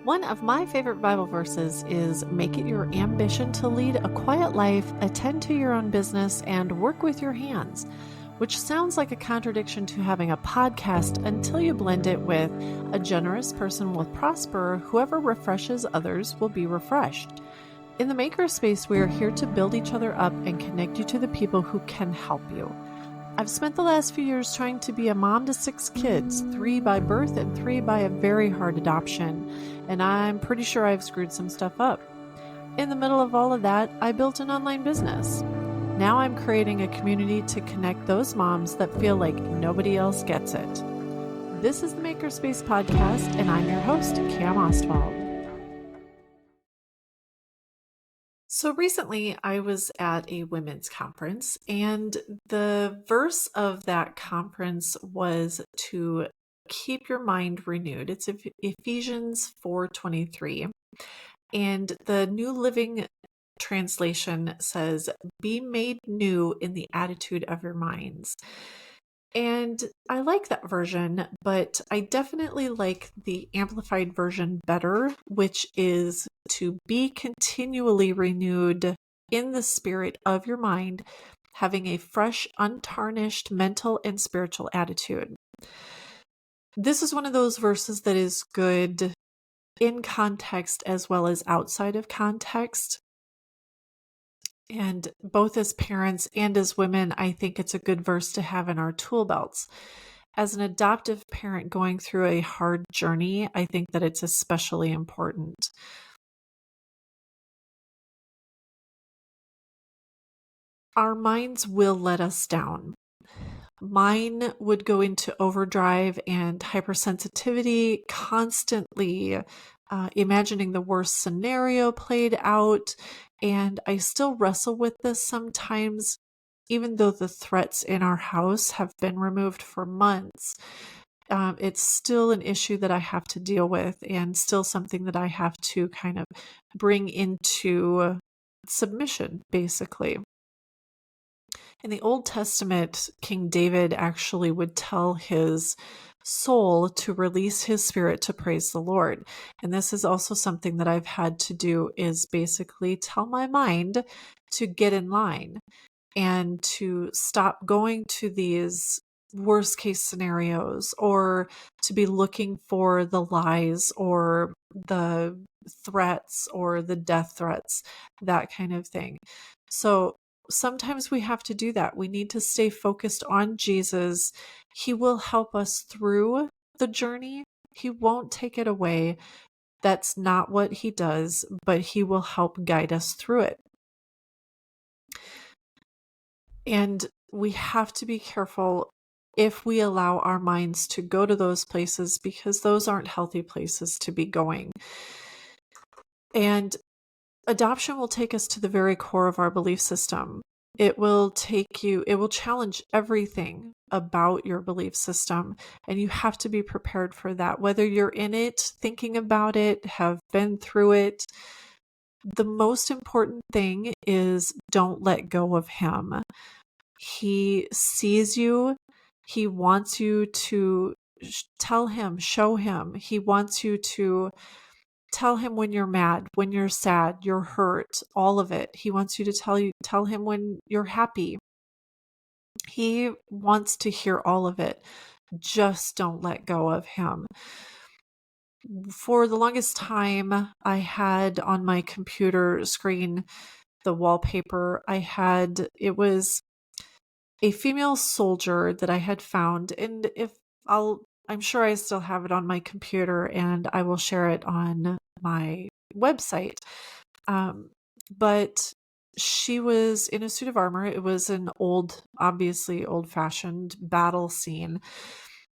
One of my favorite Bible verses is make it your ambition to lead a quiet life, attend to your own business, and work with your hands, which sounds like a contradiction to having a podcast until you blend it with a generous person will prosper, whoever refreshes others will be refreshed. In the Makerspace, we are here to build each other up and connect you to the people who can help you. I've spent the last few years trying to be a mom to 6 kids, 3 by birth and 3 by a very hard adoption, and I'm pretty sure I've screwed some stuff up. In the middle of all of that, I built an online business. Now I'm creating a community to connect those moms that feel like nobody else gets it. This is the Makerspace Podcast, and I'm your host, Cam Ostwald. So recently I was at a women's conference, and the verse of that conference was to keep your mind renewed. It's Ephesians 4:23. And the New Living Translation says, "Be made new in the attitude of your minds." And I like that version, but I definitely like the amplified version better, which is to be continually renewed in the spirit of your mind, having a fresh, untarnished mental and spiritual attitude. This is one of those verses that is good in context as well as outside of context. And both as parents and as women, I think it's a good verse to have in our tool belts. As an adoptive parent going through a hard journey, I think that it's especially important. Our minds will let us down. Mine would go into overdrive and hypersensitivity, constantly imagining the worst scenario played out. And I still wrestle with this sometimes, even though the threats in our house have been removed for months. It's still an issue that I have to deal with, and still something that I have to kind of bring into submission, basically. In the Old Testament, King David actually would tell his soul to release his spirit to praise the Lord. And this is also something that I've had to do, is basically tell my mind to get in line and to stop going to these worst case scenarios, or to be looking for the lies or the threats or the death threats, that kind of thing. So sometimes we have to do that. We need to stay focused on Jesus. He will help us through the journey. He won't take it away. That's not what he does, but he will help guide us through it. And we have to be careful if we allow our minds to go to those places, because those aren't healthy places to be going. And adoption will take us to the very core of our belief system. It will challenge everything about your belief system, and you have to be prepared for that. Whether you're in it, thinking about it, have been through it, the most important thing is don't let go of him. He sees you. He wants you to tell him, show him. He wants you to tell him when you're mad, when you're sad, you're hurt, all of it. He wants you to tell him when you're happy. He wants to hear all of it. Just don't let go of him. For the longest time, I had on my computer screen, the wallpaper, it was a female soldier that I had found, and I'm sure I still have it on my computer, and I will share it on my website. But she was in a suit of armor. It was an obviously old-fashioned battle scene.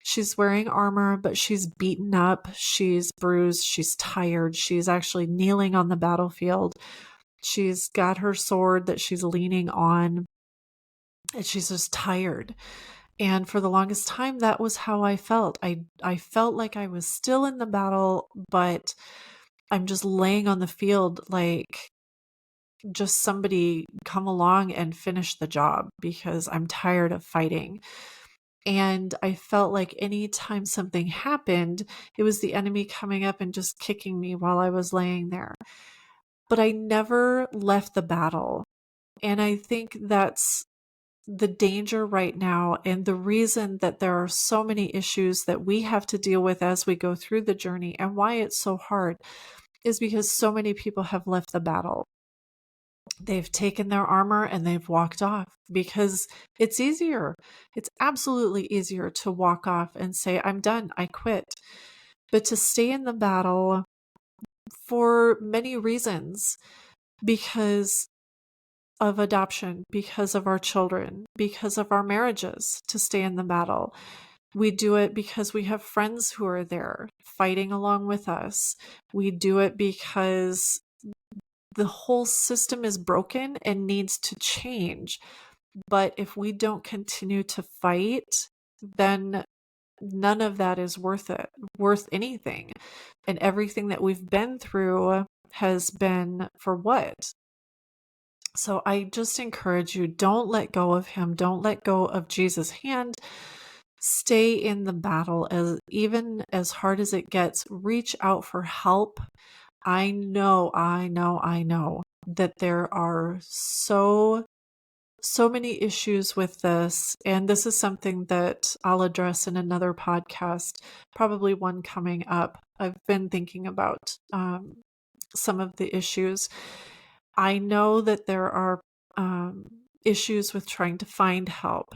She's wearing armor, but she's beaten up, she's bruised, she's tired. She's actually kneeling on the battlefield. She's got her sword that she's leaning on, and she's just tired. And for the longest time, that was how I felt. I felt like I was still in the battle, but I'm just laying on the field, like, just somebody come along and finish the job, because I'm tired of fighting. And I felt like anytime something happened, it was the enemy coming up and just kicking me while I was laying there. But I never left the battle. And I think that's the danger right now, and the reason that there are so many issues that we have to deal with as we go through the journey, and why it's so hard, is because so many people have left the battle. They've taken their armor and they've walked off because it's easier. It's absolutely easier to walk off and say, I'm done, I quit. But to stay in the battle for many reasons, because of adoption, because of our children, because of our marriages, to stay in the battle. We do it because we have friends who are there fighting along with us. We do it because the whole system is broken and needs to change. But if we don't continue to fight, then none of that is worth anything. And everything that we've been through has been for what? So I just encourage you, don't let go of him. Don't let go of Jesus' hand. Stay in the battle, as even as hard as it gets. Reach out for help. I know that there are so many issues with this, and this is something that I'll address in another podcast, probably one coming up. I've been thinking about some of the issues. I know that there are issues with trying to find help,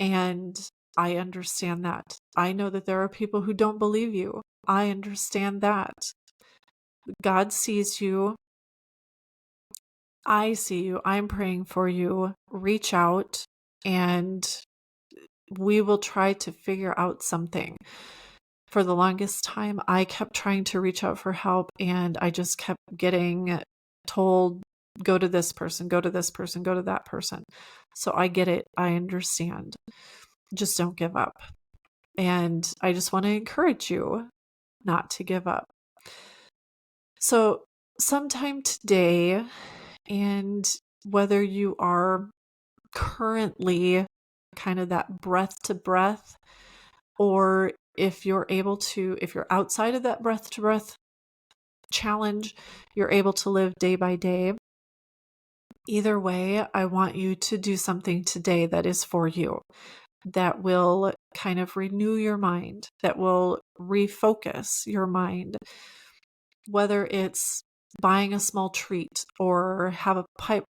and I understand that. I know that there are people who don't believe you. I understand that. God sees you. I see you. I'm praying for you. Reach out, and we will try to figure out something. For the longest time, I kept trying to reach out for help, and I just kept getting told, go to this person, go to this person, go to that person. So I get it. I understand. Just don't give up. And I just want to encourage you not to give up. So sometime today, and whether you are currently kind of that breath to breath, or if you're outside of that breath to breath challenge, you're able to live day by day. Either way, I want you to do something today that is for you, that will kind of renew your mind, that will refocus your mind, whether it's buying a small treat or have a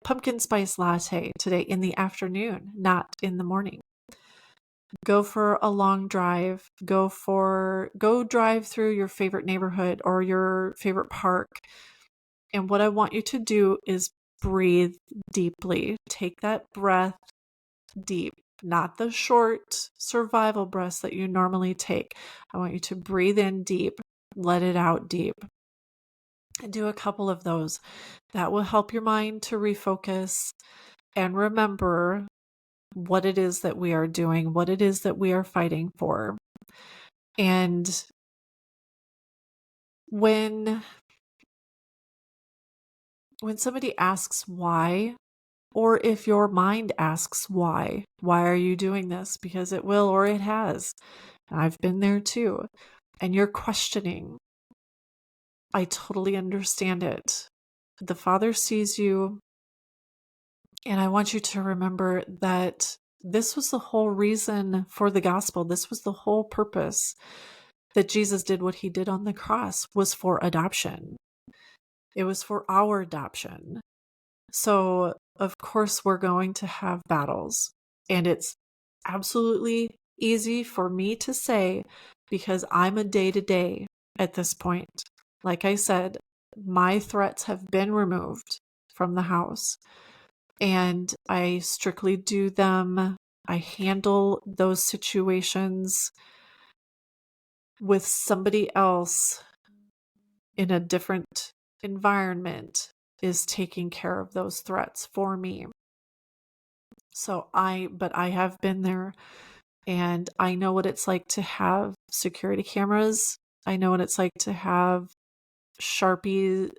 pumpkin spice latte today in the afternoon, not in the morning. Go for a long drive. Go drive through your favorite neighborhood or your favorite park. And what I want you to do is breathe deeply. Take that breath deep, not the short survival breaths that you normally take. I want you to breathe in deep, let it out deep. And do a couple of those. That will help your mind to refocus and remember what it is that we are doing, what it is that we are fighting for. And when somebody asks why, or if your mind asks why are you doing this? Because it will, or it has. I've been there too. And you're questioning. I totally understand it. The Father sees you. And I want you to remember that this was the whole reason for the gospel. This was the whole purpose that Jesus did what he did on the cross, was for adoption. It was for our adoption. So, of course, we're going to have battles. And it's absolutely easy for me to say because I'm a day-to-day at this point. Like I said, my threats have been removed from the house. And I strictly do them. I handle those situations with somebody else in a different environment is taking care of those threats for me. But I have been there, and I know what it's like to have security cameras. I know what it's like to have Sharpie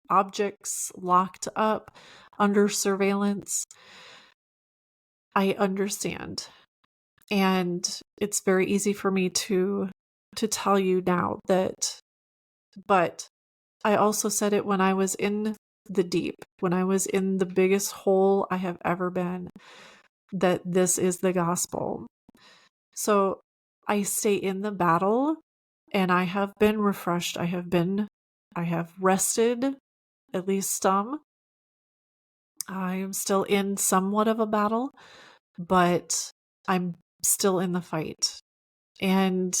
objects locked up under surveillance. I understand. And it's very easy for me to tell you now that, but I also said it when I was in the deep, when I was in the biggest hole I have ever been, that this is the gospel. So I stay in the battle, and I have been refreshed. I have rested, at least some. I am still in somewhat of a battle, but I'm still in the fight. And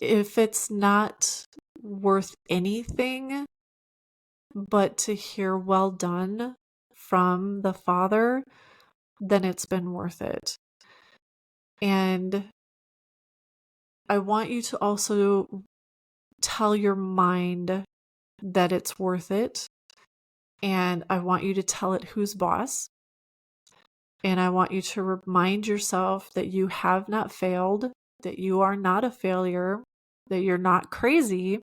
if it's not worth anything but to hear well done from the Father, then it's been worth it. And I want you to also tell your mind that it's worth it. And I want you to tell it who's boss. And I want you to remind yourself that you have not failed, that you are not a failure, that you're not crazy,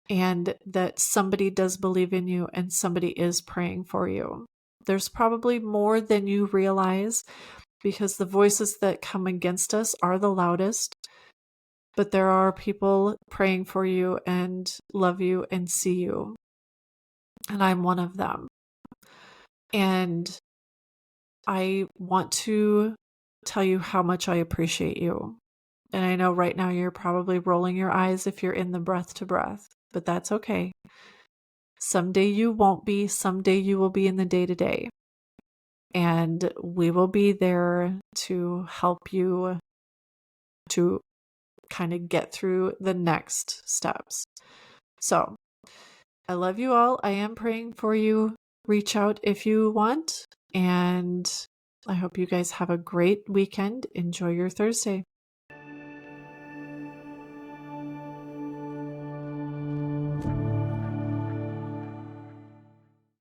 and that somebody does believe in you and somebody is praying for you. There's probably more than you realize, because the voices that come against us are the loudest, but there are people praying for you and love you and see you. And I'm one of them. And I want to tell you how much I appreciate you. And I know right now you're probably rolling your eyes if you're in the breath to breath, but that's okay. Someday you won't be, someday you will be in the day to day. And we will be there to help you to kind of get through the next steps. So I love you all. I am praying for you. Reach out if you want. And I hope you guys have a great weekend. Enjoy your Thursday.